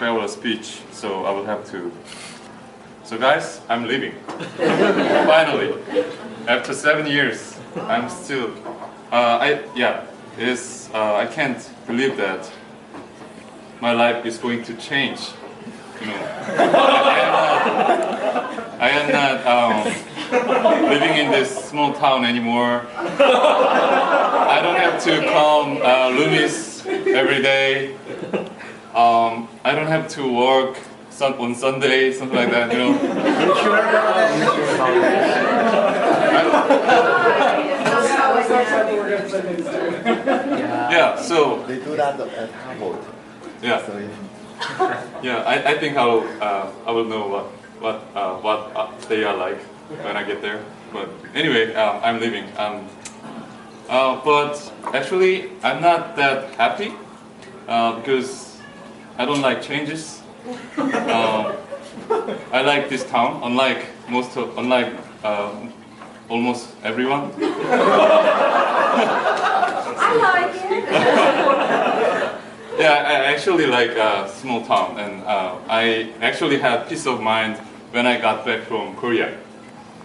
farewell speech, so I will have to. So guys, I'm leaving. Finally, after 7 years, I'm still. I can't believe that my life is going to change. You know, I am not living in this small town anymore. I don't have to come Loomis every day. I don't have to work on Sunday, something like that, you know. Yeah, so they do that at Harvard. Yeah, So, yeah. I think I will know what they are like when I get there. But anyway, I'm leaving. But actually, I'm not that happy because I don't like changes. I like this town, unlike almost everyone. I like it. Yeah, I actually like a small town, and I actually had peace of mind when I got back from Korea.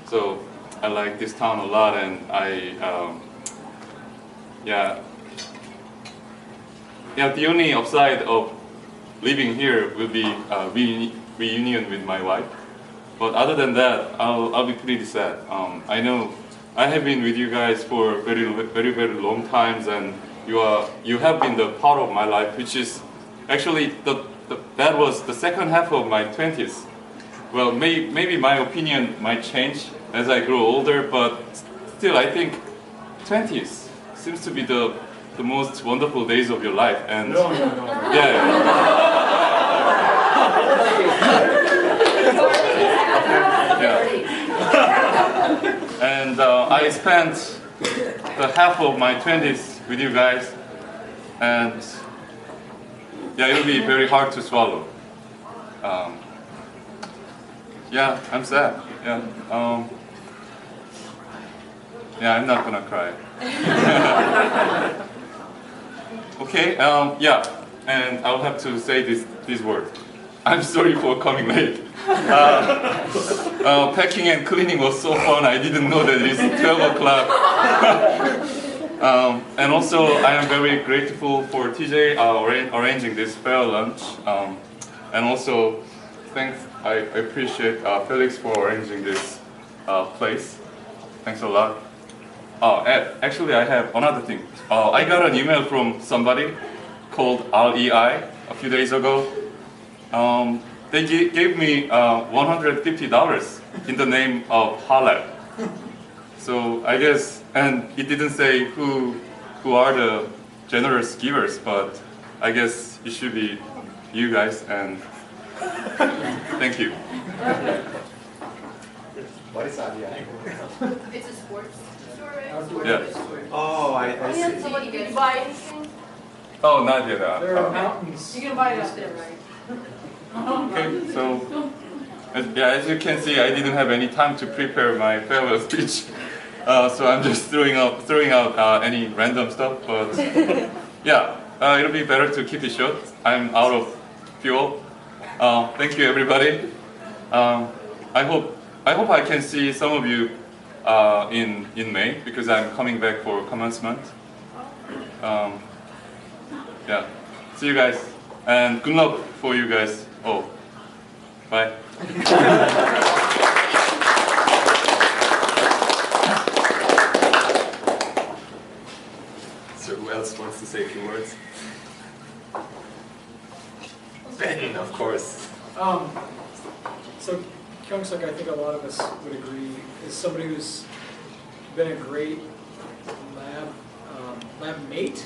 So I like this town a lot, and the only upside of living here will be reunion with my wife. But other than that, I'll be pretty sad. I know I have been with you guys for very long times, and you have been the part of my life, which is actually that was the second half of my 20s. Well, maybe my opinion might change as I grow older, but still I think 20s seems to be the most wonderful days of your life. And And I spent the half of my 20s with you guys, and yeah, it'll be very hard to swallow. Yeah, I'm sad. Yeah, I'm not gonna cry. Okay. Yeah, and I'll have to say this word. I'm sorry for coming late. Packing and cleaning was so fun. I didn't know that it's 12 o'clock. And also, I am very grateful for TJ arranging this fair lunch. And also, I appreciate Felix for arranging this place. Thanks a lot. Actually, I have another thing. I got an email from somebody called REI a few days ago. They gave me $150 in the name of Halal. So I guess, and it didn't say who are the generous givers, but I guess it should be you guys, and thank you. what is REI? It's a sports store, right? Yeah. Oh, I see. So you can buy anything? Oh, not yet. There are mountains. You can buy it up there, right? Okay, so as you can see, I didn't have any time to prepare my farewell speech, so I'm just throwing out any random stuff. But yeah, it'll be better to keep it short. I'm out of fuel. Thank you, everybody. I hope I can see some of you in May, because I'm coming back for commencement. Yeah, see you guys, and good luck for you guys. Oh, bye. So who else wants to say a few words? Ben, of course. So Kyung-suk, I think a lot of us would agree, is somebody who's been a great lab mate.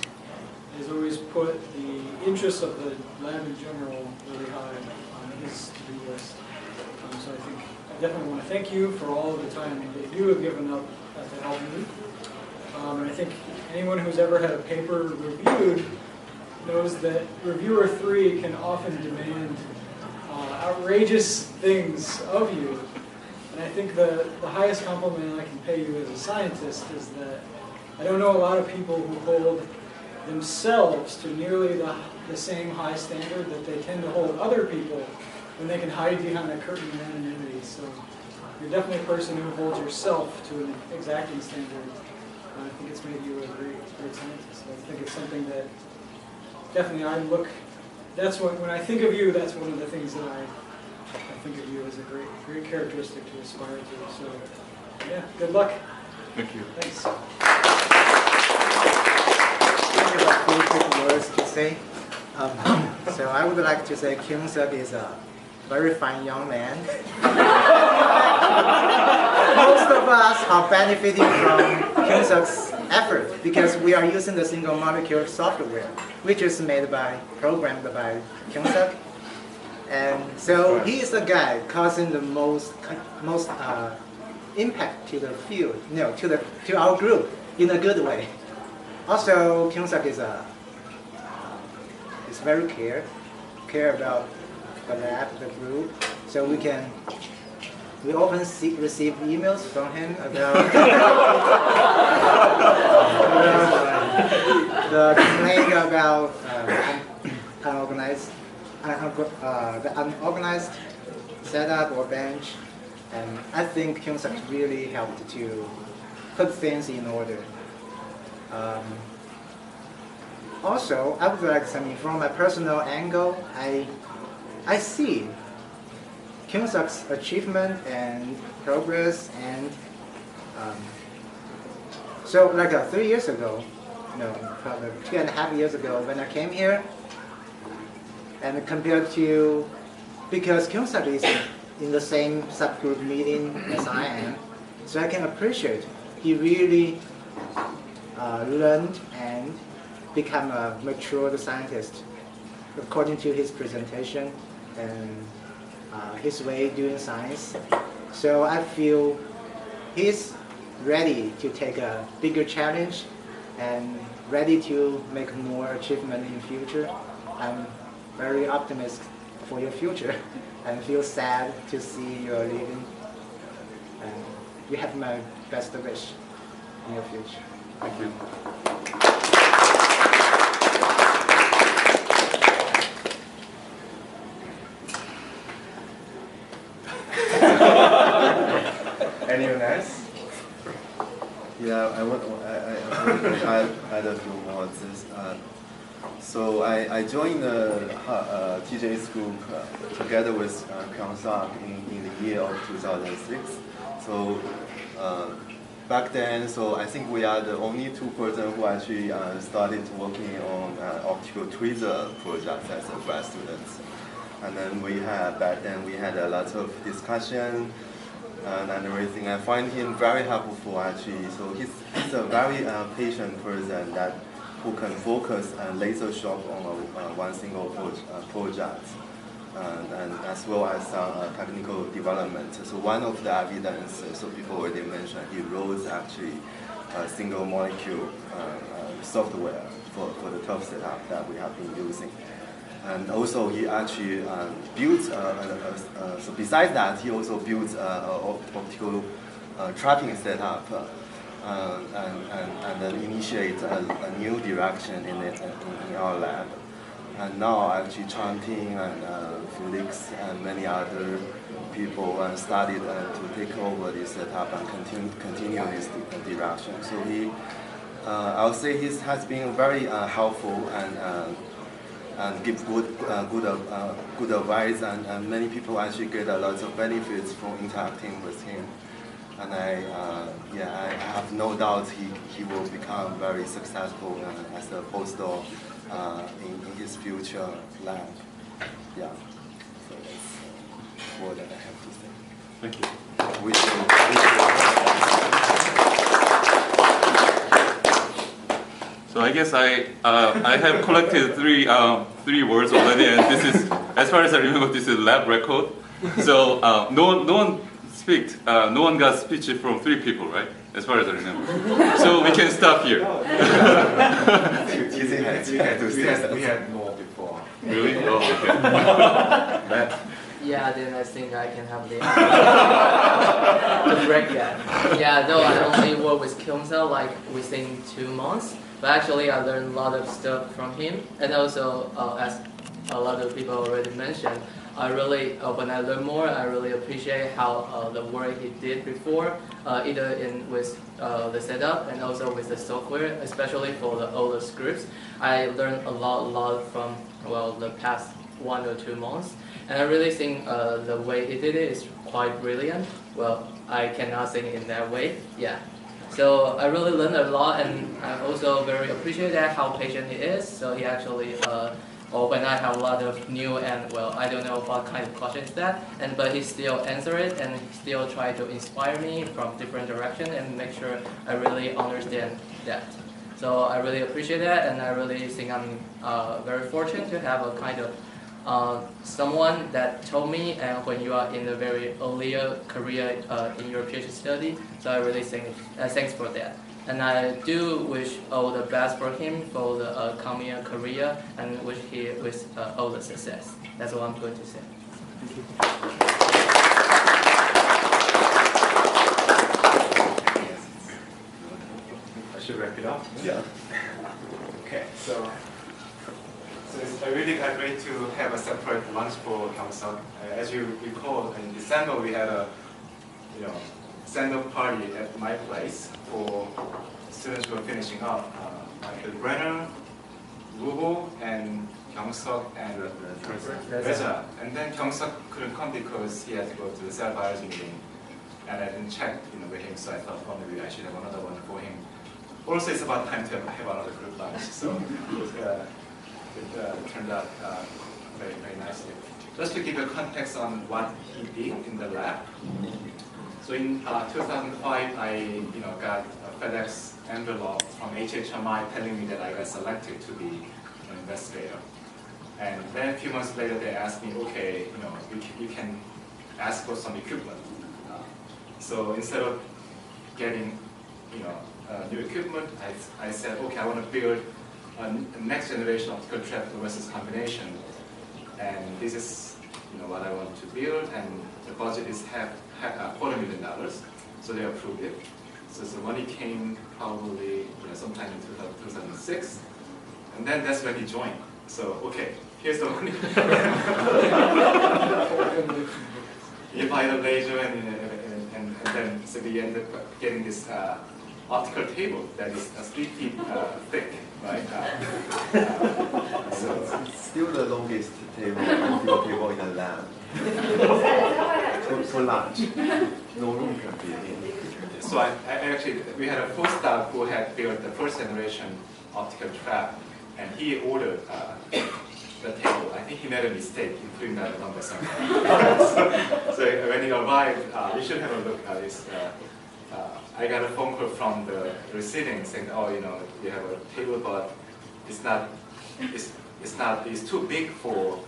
Has always put the interests of the lab in general really high on his to-do list. So I think I definitely want to thank you for all of the time that you have given up to help me. And I think anyone who's ever had a paper reviewed knows that reviewer 3 can often demand outrageous things of you. And I think the highest compliment I can pay you as a scientist is that I don't know a lot of people who hold themselves to nearly the the same high standard that they tend to hold other people when they can hide behind a curtain of anonymity. So you're definitely a person who holds yourself to an exacting standard. I think it's made you a great scientist. I think it's something that definitely that's when I think of you, that's one of the things that I think of you as a great characteristic to aspire to. So yeah, good luck. Thank you. Thanks. I have a few quick words to say. So I would like to say Kyung-suk is a very fine young man. Most of us are benefiting from Kyung-suk's effort because we are using the single molecule software, which is programmed by Kyung-suk. And so he is the guy causing the most impact to the field, to our group in a good way. Also, Kyung-suk is very care about the lab, the group, so we often receive emails from him about the complaint about the unorganized setup or bench, and I think Kyung-suk really helped to put things in order. Also, I would like to say from my personal angle, I see Kyung-suk's achievement and progress, and so like 3 years ago, probably 2.5 years ago when I came here, and compared to, because Kyung-suk is in the same subgroup meeting as I am, so I can appreciate he really learned and become a mature scientist according to his presentation and his way doing science. So I feel he's ready to take a bigger challenge and ready to make more achievement in the future. I'm very optimistic for your future and feel sad to see you are leaving. And you have my best wish in your future. Thank you. Anyone else? Yeah, I add a few words. So I joined the TJ's group together with Kyung-suk in the year of 2006. So back then, so I think we are the only two persons who actually started working on optical tweezer projects as a grad students. And then back then we had a lot of discussion and everything. I find him very helpful actually. So he's a very patient person who can focus and laser sharp on one single project, and as well as technical development. So one of the evidence, so people already mentioned, he wrote actually a single molecule software for the tough setup that we have been using. And also he actually built, so besides that, he also built optical trapping setup and then initiate a new direction in our lab. And now actually Chanting and Felix and many other people started to take over this setup and continue this direction. So I would say he has been very helpful and give good advice, and many people actually get a lot of benefits from interacting with him. And I have no doubt he will become very successful as a postdoc in his future lab. Yeah, so that's what I have to say. Thank you. So I guess I have collected three words already, and this is, as far as I remember, this is lab record. So no one got speech from 3 people, right? As far as I remember. So we can stop here. We had more before. Really? Oh, okay. Yeah, then I think I can have the to break that. Yeah, though I only work with Kyung-suk like within 2 months, But actually, I learned a lot of stuff from him, and also as a lot of people already mentioned, I really, when I learn more, I really appreciate how the work he did before, either with the setup and also with the software, especially for all the scripts. I learned a lot from, well, the past 1 or 2 months, and I really think the way he did it is quite brilliant. Well, I cannot think in that way, yeah. So I really learned a lot, and I also very appreciate that how patient he is. So he actually, or when I have a lot of new and, well, I don't know what kind of questions that, but he still answer it and still try to inspire me from different direction and make sure I really understand that. So I really appreciate that, and I really think I'm very fortunate to have a kind of someone that told me, and when you are in a very earlier career in your PhD study, so I really think thanks for that. And I do wish all the best for him for the coming career, and wish he with all the success. That's all I'm going to say. Thank you. I should wrap it up. Yeah. Okay, so it's really great to have a separate lunch for Kyungsuk. As you recall, in December we had a send-off party at my place for students who are finishing up. Michael Brenner, Rubo, and Kyungsuk, and Reza. And then Kyungsuk couldn't come because he had to go to the cell biology meeting. And I didn't check with him, so I thought, oh, maybe I should have another one for him. Also, it's about time to have another group lunch, so it turned out very, very nicely. Just to give you context on what he did in the lab. So in 2005, I got a FedEx envelope from HHMI telling me that I got selected to be an investigator. And then a few months later, they asked me, okay, you can ask for some equipment. So instead of getting, new equipment, I said, okay, I want to build a next generation optical trap fluorescence combination, and this is, what I want to build, and the budget is $250,000. So they approved it. So the money came probably sometime in 2006, and then that's when he joined. So okay, here's the money. You buy the laser, and then so we end up getting this optical table that is 3 feet thick, right? So It's still the longest optical table in the lab. For lunch. No room can be in. So I actually, we had a postdoc who had built the first generation optical trap, and he ordered the table. I think he made a mistake in putting that number somewhere. so when he arrived, you should have a look at this. I got a phone call from the receiving saying, oh, you have a table, but it's too big for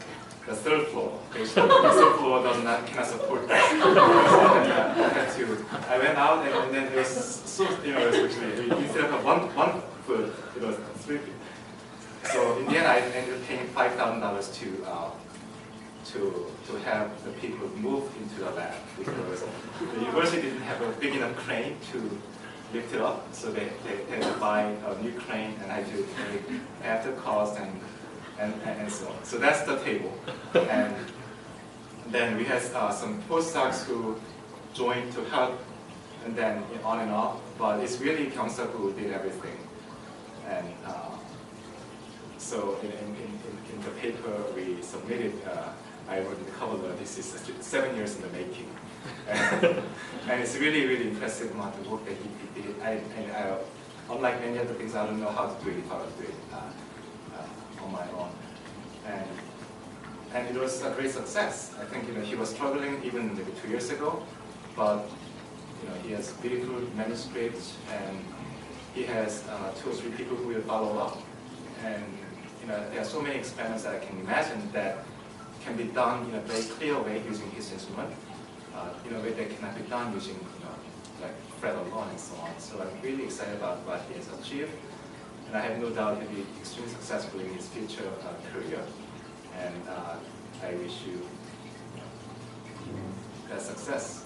the third floor. The third floor cannot support that. I went out, and then it was so actually instead of one foot, it was 3 feet. So in the end, I ended up paying $5,000 to have the people move into the lab, because the university didn't have a big enough crane to lift it up, so they had to buy a new crane, and I had to add the cost and so on. So that's the table. And then we had some postdocs who joined to help, and then on and off. But it's really Kyungsuk who did everything. And so in the paper we submitted, I wrote the cover letter. This is 7 years in the making. And it's really, really impressive amount of work that he did. Unlike many other things, I don't know how to do it, on my own. And it was a great success. I think he was struggling even maybe 2 years ago, but he has beautiful manuscripts, and he has 2 or 3 people who will follow up. And there are so many experiments that I can imagine that can be done in a very clear way using his instrument, in a way that cannot be done using like Fred alone and so on. So I'm really excited about what he has achieved. And I have no doubt he'll be extremely successful in his future career. And I wish you that success.